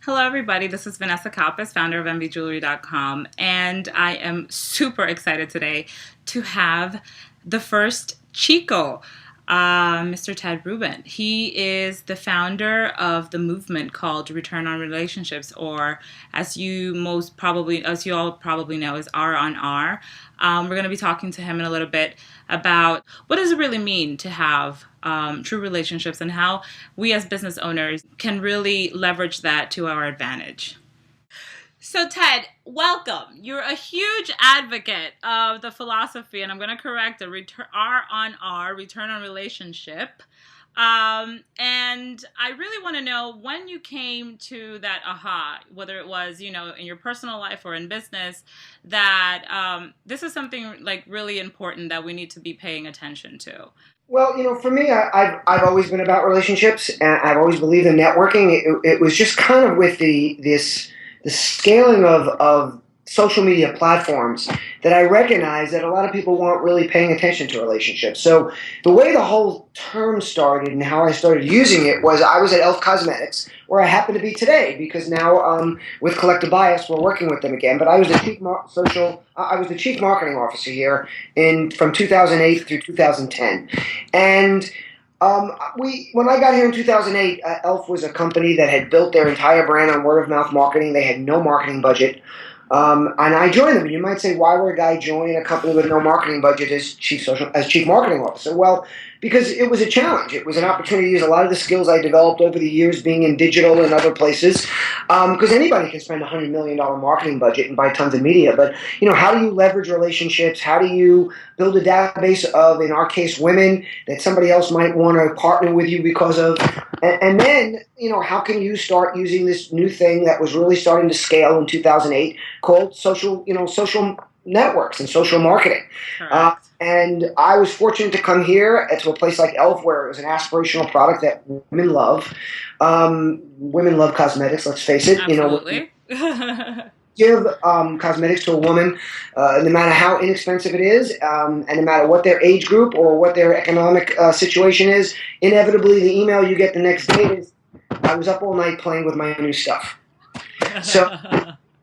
Hello, everybody. This is Vanessa, founder of MVJewelry.com, and I am super excited today to have the first Chico, Mr. Ted Rubin. He is the founder of the movement called Return on Relationships, or as you all probably know, is RonR. We're going to be talking to him in a little bit about what does it really mean to have true relationships and how we as business owners can really leverage that to our advantage. So, Ted, welcome. You're a huge advocate of the philosophy, and I'm going to correct it, R on R, return on relationship. And I really want to know when you came to that aha, whether it was, in your personal life or in business, that this is something like really important that we need to be paying attention to. Well, for me, I've always been about relationships, and I've always believed in networking. It was just kind of with the scaling of social media platforms that I recognized that a lot of people weren't really paying attention to relationships. So the way the whole term started and how I started using it was I was at Elf Cosmetics, where I happen to be today, because now with Collective Bias we're working with them again. But I was the chief marketing officer here from 2008 through 2010, and when I got here in 2008, Elf was a company that had built their entire brand on word of mouth marketing. They had no marketing budget. And I joined them. You might say, why would a guy join a company with no marketing budget as chief marketing officer? Well, because it was a challenge. It was an opportunity to use a lot of the skills I developed over the years being in digital and other places. Because anybody can spend a $100 million marketing budget and buy tons of media. But, how do you leverage relationships? How do you build a database of, in our case, women that somebody else might want to partner with you because of? And then, how can you start using this new thing that was really starting to scale in 2008 called social networks and social marketing. And I was fortunate to come here to a place like Elf, where it was an aspirational product that women love. Women love cosmetics, let's face it. Absolutely. Give cosmetics to a woman, no matter how inexpensive it is, and no matter what their age group or what their economic situation is, inevitably the email you get the next day is, I was up all night playing with my new stuff. So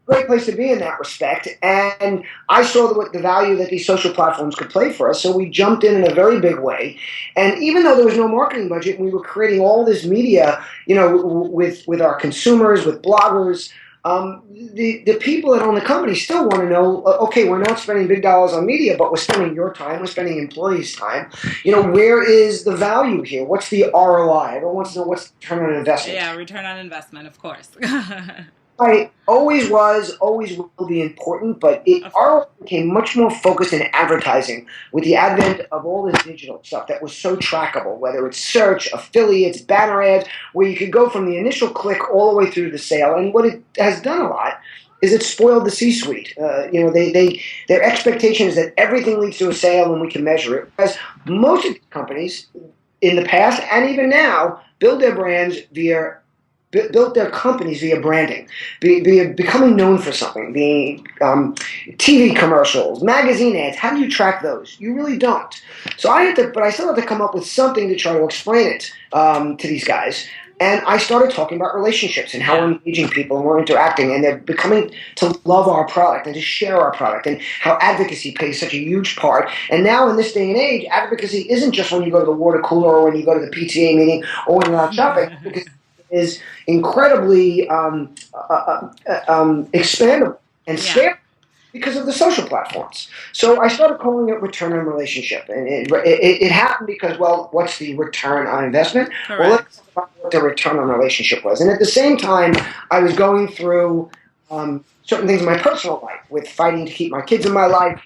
great place to be in that respect, and I saw the value that these social platforms could play for us, so we jumped in a very big way. And even though there was no marketing budget, we were creating all this media, with our consumers, with bloggers. The people that own the company still want to know, okay, we're not spending big dollars on media, but we're spending your time, we're spending employees' time. Where is the value here? What's the ROI? Everyone wants to know what's the return on investment. Yeah, return on investment, of course. I always will be important, but ROI became much more focused in advertising with the advent of all this digital stuff that was so trackable, whether it's search, affiliates, banner ads, where you could go from the initial click all the way through to the sale. And what it has done a lot is it spoiled the C-suite. Their expectation is that everything leads to a sale and we can measure it. Whereas most of the companies in the past and even now build their companies via branding, becoming known for something, being TV commercials, magazine ads. How do you track those? You really don't. So but I still have to come up with something to try to explain it to these guys. And I started talking about relationships and how we're engaging people and we're interacting, and they're becoming to love our product and to share our product, and how advocacy plays such a huge part. And now in this day and age, advocacy isn't just when you go to the water cooler or when you go to the PTA meeting or when you're out shopping, because is incredibly expandable and scalable because of the social platforms. So I started calling it return on relationship. And it happened because, well, what's the return on investment? Correct. Well, let's talk about what the return on relationship was. And at the same time, I was going through certain things in my personal life with fighting to keep my kids in my life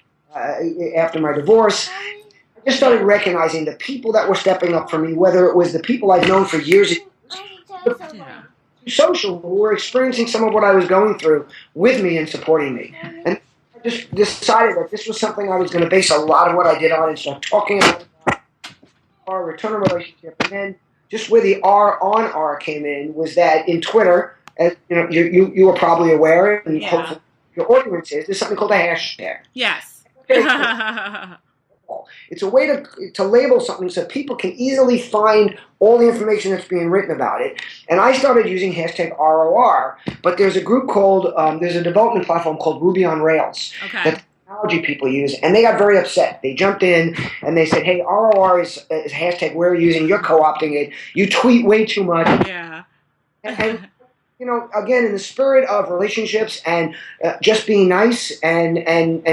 after my divorce. I just started recognizing the people that were stepping up for me, whether it was the people I've known for years, social, who were experiencing some of what I was going through with me and supporting me. And I just decided that this was something I was going to base a lot of what I did on and start talking about our return on relationship. And then just where the R on R came in was that in Twitter, as you were probably aware, and hopefully your audience is, there's something called a hashtag. Yes. It's a way to label something so people can easily find all the information that's being written about it. And I started using hashtag ROR, but there's a group called, there's a development platform called Ruby on Rails that technology people use, and they got very upset. They jumped in and they said, hey, ROR is hashtag we're using, you're co-opting it, you tweet way too much. Yeah. And again, in the spirit of relationships and just being nice and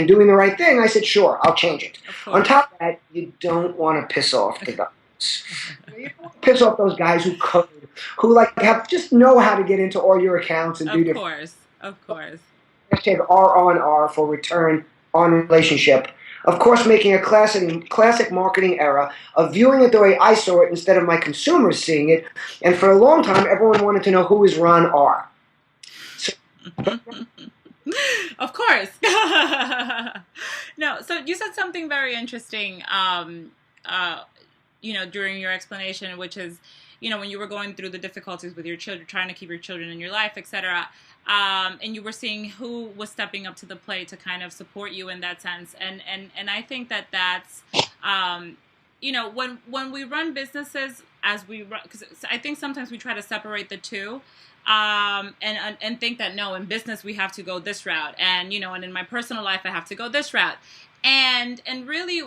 doing the right thing, I said, sure, I'll change it. On top of that, you don't want to piss off the guys. You don't want to piss off those guys who code, who just know how to get into all your accounts and do different. Of course. Hashtag RonR for return on relationship. Of course, making a classic marketing error of viewing it the way I saw it instead of my consumers seeing it. And for a long time, everyone wanted to know who is RonR. So, of course. No, so you said something very interesting, during your explanation, which is, when you were going through the difficulties with your children, trying to keep your children in your life, etc., and you were seeing who was stepping up to the plate to kind of support you in that sense. And I think that's, when we run businesses because I think sometimes we try to separate the two, and think that, no, in business we have to go this route. And, and in my personal life I have to go this route. And really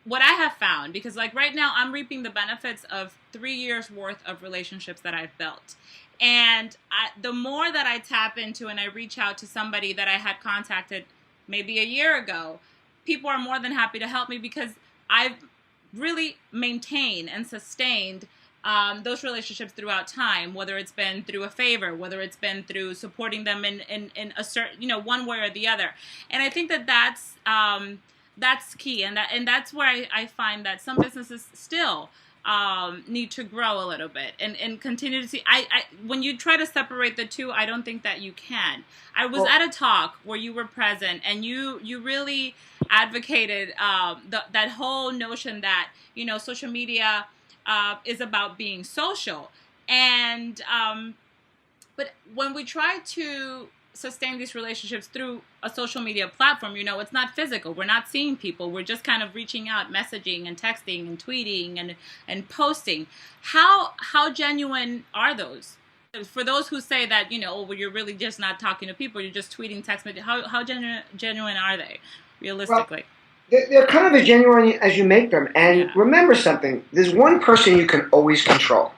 what I have found, because right now I'm reaping the benefits of 3 years worth of relationships that I've built. And the more that I tap into and I reach out to somebody that I had contacted maybe a year ago, people are more than happy to help me because I've really maintained and sustained those relationships throughout time, whether it's been through a favor, whether it's been through supporting them in a certain, one way or the other. And I think that's key. And that's where I find that some businesses still need to grow a little bit and continue to see. When you try to separate the two, I don't think that you can. I was at a talk where you were present, and you really advocated that whole notion that social media is about being social, and but when we try to sustain these relationships through a social media platform, it's not physical. We're not seeing people. We're just kind of reaching out, messaging and texting and tweeting and posting. How genuine are those? For those who say that, you're really just not talking to people, you're just tweeting, text messaging, how genuine are they, realistically? Well, they're kind of as genuine as you make them. And Remember something, there's one person you can always control.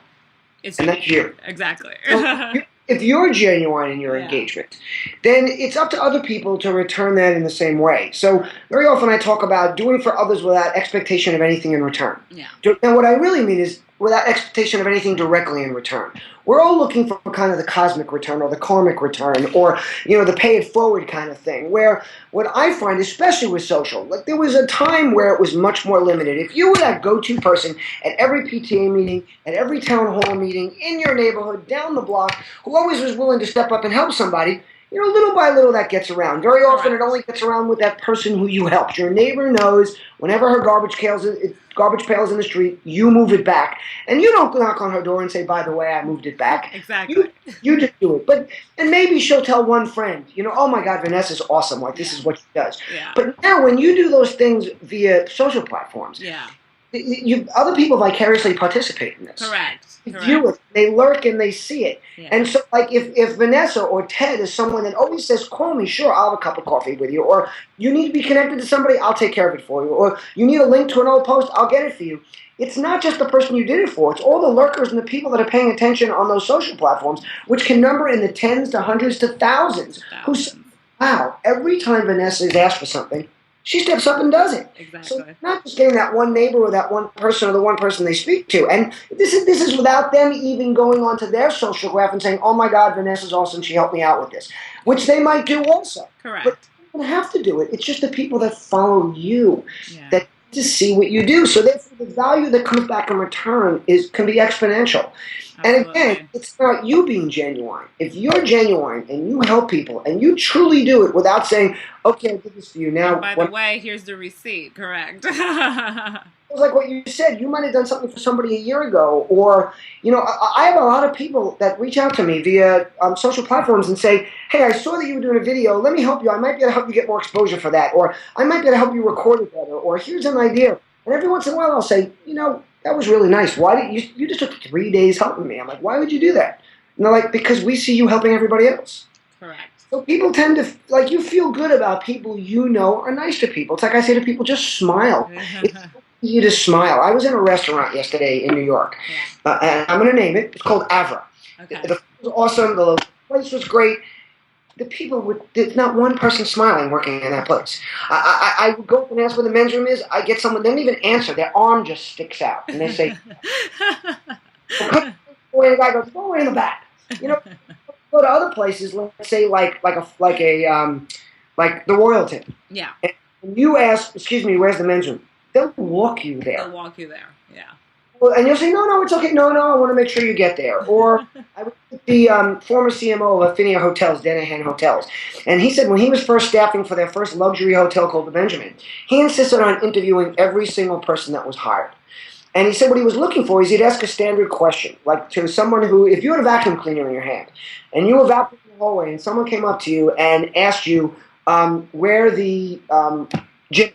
And that's you. Exactly. So if you're genuine in your engagement, then it's up to other people to return that in the same way. So very often I talk about doing for others without expectation of anything in return. Yeah. And what I really mean is without expectation of anything directly in return. We're all looking for kind of the cosmic return or the karmic return or, the pay it forward kind of thing, where what I find, especially with social, there was a time where it was much more limited. If you were that go-to person at every PTA meeting, at every town hall meeting, in your neighborhood, down the block, who always was willing to step up and help somebody, little by little that gets around. Very often it only gets around with that person who you helped. Your neighbor knows whenever her garbage pail's in the street, you move it back. And you don't knock on her door and say, by the way, I moved it back. Exactly. You just do it. And maybe she'll tell one friend, oh my God, Vanessa's awesome. This is what she does. Yeah. But now when you do those things via social platforms, other people vicariously participate in this. Correct. View it. They lurk and they see it. Yeah. And so, if Vanessa or Ted is someone that always says, call me, sure, I'll have a cup of coffee with you. Or you need to be connected to somebody, I'll take care of it for you. Or you need a link to an old post, I'll get it for you. It's not just the person you did it for. It's all the lurkers and the people that are paying attention on those social platforms, which can number in the tens to hundreds to thousands. Who say, wow, every time Vanessa is asked for something, she steps up and does it. Exactly. So not just getting that one neighbor or that one person or the one person they speak to. And this is without them even going onto their social graph and saying, oh my God, Vanessa's awesome, she helped me out with this. Which they might do also. Correct. But they don't have to do it. It's just the people that follow you that to see what you do. So therefore the value that comes back in return can be exponential. And again, it's not you being genuine. If you're genuine and you help people and you truly do it without saying, okay, I did this for you now. By the way, here's the receipt. Correct. was like what you said. You might have done something for somebody a year ago, or I have a lot of people that reach out to me via social platforms and say, "Hey, I saw that you were doing a video. Let me help you. I might be able to help you get more exposure for that, or I might be able to help you record it better, or here's an idea." And every once in a while, I'll say, "That was really nice. Why did you just took 3 days helping me?" I'm like, "Why would you do that?" And they're like, "Because we see you helping everybody else." Correct. So people tend to you feel good about people are nice to people. It's like I say to people, just smile. It's easy to smile. I was in a restaurant yesterday in New York, and I'm going to name it. It's called Avra. Okay. The food was awesome. The place was great. The people there's not one person smiling working in that place. I would go up and ask where the men's room is. I get someone, they don't even answer. Their arm just sticks out. And they say, well, the guy goes, go away in the back. Go to other places, let's say like the Royalton. Yeah. And you ask, excuse me, where's the men's room? They'll walk you there. They'll walk you there. Yeah. Well, and you'll say, no, it's okay. No, I want to make sure you get there. Or I was with the former CMO of Affinia Hotels, Danahan Hotels, and he said when he was first staffing for their first luxury hotel called the Benjamin, he insisted on interviewing every single person that was hired. And he said what he was looking for is he'd ask a standard question, like to someone who, if you had a vacuum cleaner in your hand, and you were vacuuming the hallway, and someone came up to you and asked you where the gym,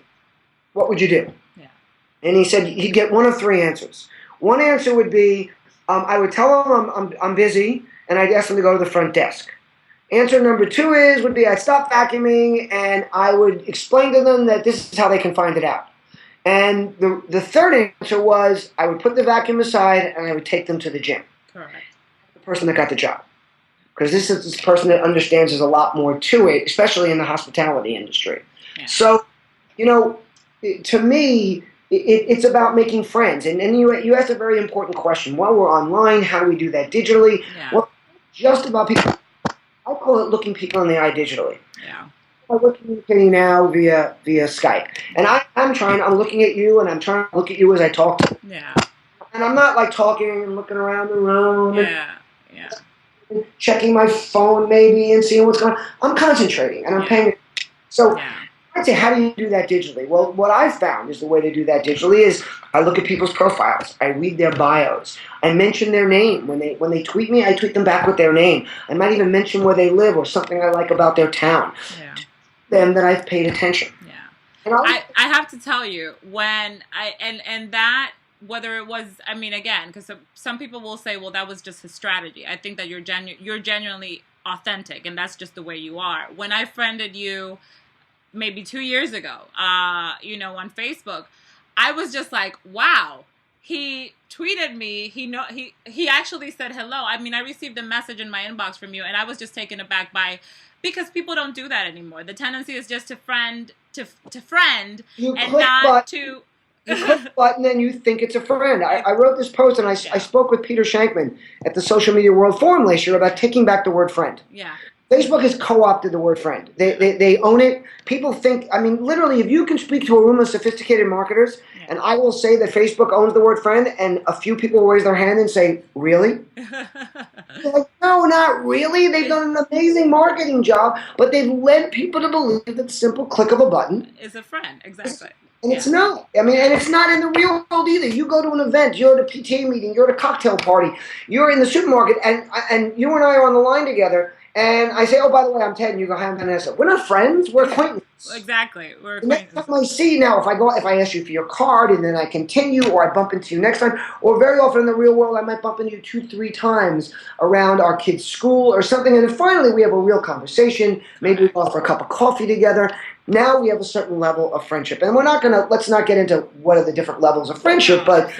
what would you do? Yeah. And he said he'd get one of three answers. One answer would be, I would tell them I'm busy, and I'd ask them to go to the front desk. Answer number two would be I'd stop vacuuming, and I would explain to them that this is how they can find it out. And the third answer was I would put the vacuum aside, and I would take them to the gym. Correct. The person that got the job. Because this is this person that understands there's a lot more to it, especially in the hospitality industry. Yeah. So, to me, it's about making friends. And you asked a very important question. While we're online, how do we do that digitally? Yeah. Well, just about people. I call it looking people in the eye digitally. Yeah. We're communicating now via Skype. And I'm looking at you, and I'm trying to look at you as I talk to you. Yeah. And I'm not like talking and looking around the room. Yeah. And checking my phone maybe and seeing what's going on. I'm concentrating, and I'm paying attention. So I'd say, how do you do that digitally? Well, what I've found is the way to do that digitally is I look at people's profiles. I read their bios. I mention their name. When they tweet me, I tweet them back with their name. I might even mention where they live or something I like about their town. Yeah. Them that I've paid attention. Yeah. And I have to tell you, when and that, whether it was, I mean, again, because some people will say, well, that was just his strategy. I think that you're genuinely authentic, and that's just the way you are. When I friended you maybe 2 years ago, on Facebook, I was just like, wow, he tweeted me. He actually said hello. I mean, I received a message in my inbox from you, and I was just taken aback because people don't do that anymore. The tendency is just to friend, and not to. You click the button and you think it's a friend. I wrote this post and I spoke with Peter Shankman at the Social Media World Forum last year about taking back the word friend. Yeah. Facebook has co-opted the word friend. They own it. People think, I mean, literally, if you can speak to a room of sophisticated marketers, and I will say that Facebook owns the word friend, and a few people will raise their hand and say, really? They're like, no, not really. They've done an amazing marketing job, but they've led people to believe that the simple click of a button is a friend. Exactly. And it's not. I mean, and it's not in the real world either. You go to an event, you're at a PTA meeting, you're at a cocktail party, you're in the supermarket, and you and I are on the line together, and I say, oh, by the way, I'm Ted, and you go, hi, I'm Vanessa. We're not friends, we're acquaintances. Exactly. We're acquaintances. Next time I see now, if I ask you for your card, and then I continue, or I bump into you next time, or very often in the real world, I might bump into you 2-3 times around our kids' school or something, and then finally we have a real conversation, maybe we go out for a cup of coffee together. Now we have a certain level of friendship. And let's not get into what are the different levels of friendship, but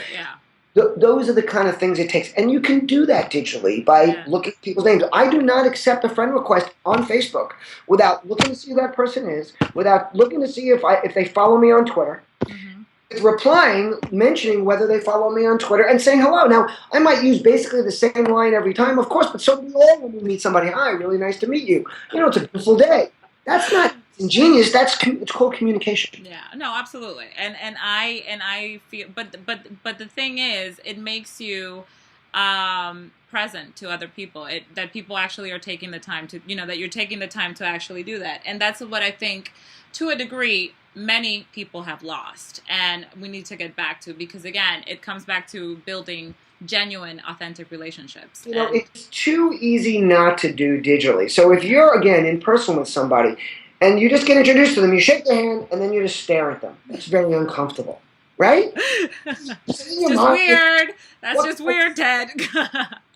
those are the kind of things it takes. And you can do that digitally by looking at people's names. I do not accept a friend request on Facebook without looking to see who that person is, without looking to see if they follow me on Twitter. Mm-hmm. Replying, mentioning whether they follow me on Twitter, and saying hello. Now, I might use basically the same line every time, of course, but so do we all when we meet somebody. Hi, really nice to meet you. It's a beautiful day. That's not ingenious. It's called communication. Yeah, no, absolutely. And I feel, but the thing is, it makes you present to other people. That people actually are taking the time to, that you're taking the time to actually do that. And that's what I think, to a degree, many people have lost, and we need to get back to, because again, it comes back to building genuine, authentic relationships. It's too easy not to do digitally. So if you're, again, in person with somebody and you just get introduced to them, you shake their hand and then you just stare at them. It's very uncomfortable, right? It's just weird. That's just weird, Ted.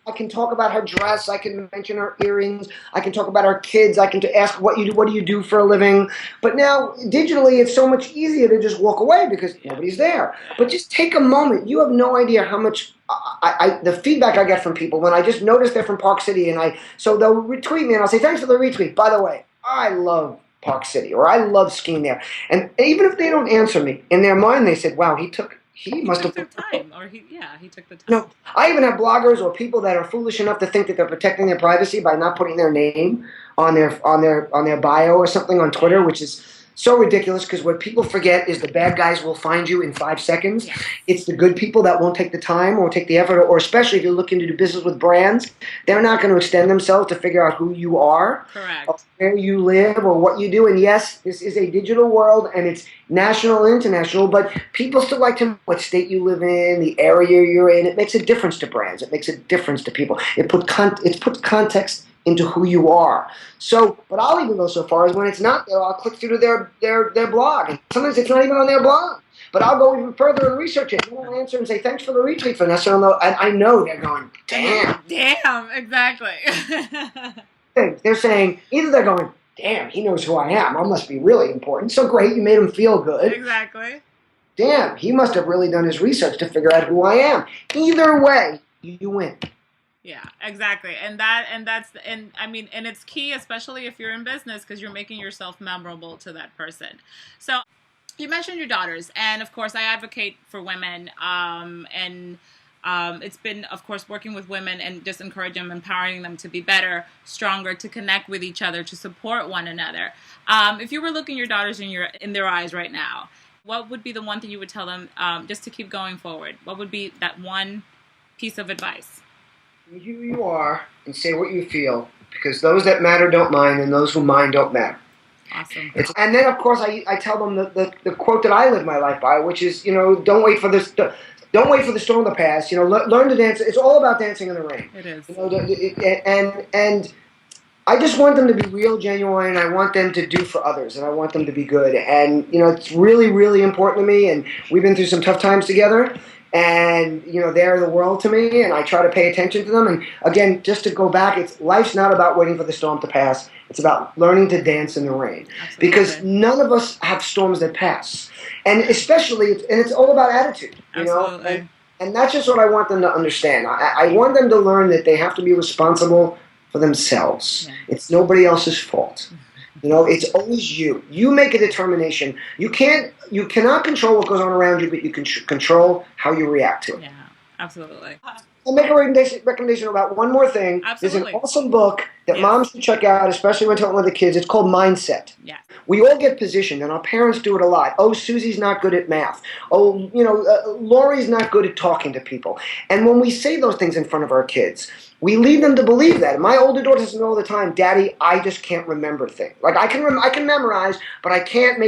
I can talk about her dress. I can mention her earrings. I can talk about her kids. I can ask what do you do for a living. But now digitally, it's so much easier to just walk away because nobody's there. But just take a moment. You have no idea how much the feedback I get from people when I just notice they're from Park City, so they'll retweet me and I'll say thanks for the retweet. By the way, I love Park City, or I love skiing there. And even if they don't answer me, in their mind they said, wow, he must have took time, or he took the time. No, I even have bloggers or people that are foolish enough to think that they're protecting their privacy by not putting their name on their bio or something on Twitter, which is so ridiculous, because what people forget is the bad guys will find you in 5 seconds. Yes. It's the good people that won't take the time or take the effort, or especially if you're looking to do business with brands, they're not going to extend themselves to figure out who you are, correct, or where you live, or what you do. And yes, this is a digital world, and it's national and international, but people still like to know what state you live in, the area you're in. It makes a difference to brands. It makes a difference to people. It puts context into who you are. So, but I'll even go so far as when it's not there, I'll click through to their blog. And sometimes it's not even on their blog. But I'll go even further and research it. And I'll answer and say, thanks for the retweet, Vanessa. And I know they're going, damn. Damn, exactly. They're saying, either they're going, damn, he knows who I am. I must be really important. So great, you made him feel good. Exactly. Damn, he must have really done his research to figure out who I am. Either way, you win. Yeah, exactly. And it's key, especially if you're in business, because you're making yourself memorable to that person. So you mentioned your daughters, and of course I advocate for women, it's been, of course, working with women and just encouraging them, empowering them to be better, stronger, to connect with each other, to support one another. If you were looking your daughters in their eyes right now, what would be the one thing you would tell them just to keep going forward? What would be that one piece of advice? Be who you are and say what you feel, because those that matter don't mind, and those who mind don't matter. Awesome. And then, of course, I tell them the quote that I live my life by, which is, don't wait for this. Don't wait for the storm to pass. Learn to dance. It's all about dancing in the rain. It is. And I just want them to be real, genuine. I want them to do for others, and I want them to be good. And it's really, really important to me. And we've been through some tough times together. And they're the world to me, and I try to pay attention to them. And again, just to go back, life's not about waiting for the storm to pass. It's about learning to dance in the rain. Absolutely. Because none of us have storms that pass, and especially, it's all about attitude. Absolutely. And that's just what I want them to understand. I want them to learn that they have to be responsible for themselves. Yeah. It's nobody else's fault. It's always you. You make a determination. You cannot control what goes on around you, but you can control how you react to it. Yeah, absolutely. I'll make a recommendation about one more thing. Absolutely. There's an awesome book that moms should check out, especially when talking with the kids. It's called Mindset. Yeah. We all get positioned, and our parents do it a lot. Oh, Susie's not good at math. Oh, Lori's not good at talking to people. And when we say those things in front of our kids, we lead them to believe that. And my older daughter says all the time, Daddy, I just can't remember things. Like I can memorize, but I can't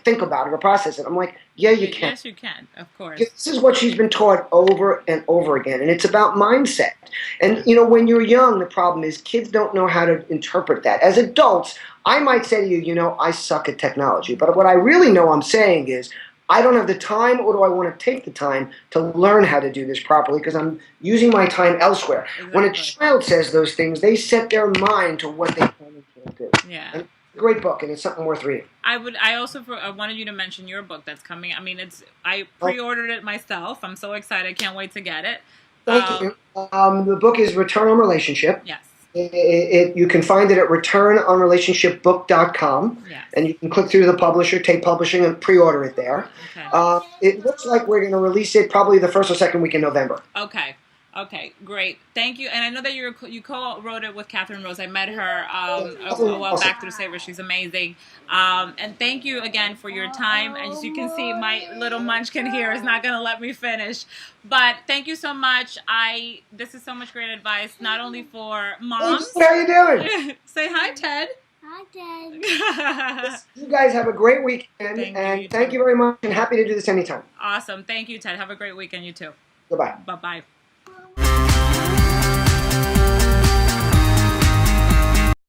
think about it or process it. I'm like, yeah, you can. Yes, you can, of course. This is what she's been taught over and over again, and it's about mindset. And when you're young, the problem is kids don't know how to interpret that. As adults, I might say to you, I suck at technology, but what I really know I'm saying is, I don't have the time, or do I want to take the time to learn how to do this properly, because I'm using my time elsewhere. Exactly. When a child says those things, they set their mind to what they can and can't do. Yeah. And it's a great book, and it's something worth reading. I also wanted you to mention your book that's coming. I mean, I pre-ordered it myself. I'm so excited. I can't wait to get it. Thank you. The book is Return on Relationship. Yes. You can find it at returnonrelationshipbook.com, yes. And you can click through the publisher, Take Publishing, and pre-order it there. Okay. It looks like we're going to release it probably the first or second week in November. Okay, great. Thank you. And I know that you co-wrote it with Catherine Rose. I met her a while back through Sabre. She's amazing. And thank you again for your time. As you can see, my little munchkin here is not going to let me finish. But thank you so much. This is so much great advice, not only for moms. How you doing? Say hi, Ted. Hi, You guys have a great weekend, Thank thank you you very much, and happy to do this anytime. Awesome. Thank you, Ted. Have a great weekend, you too. Goodbye. Bye bye.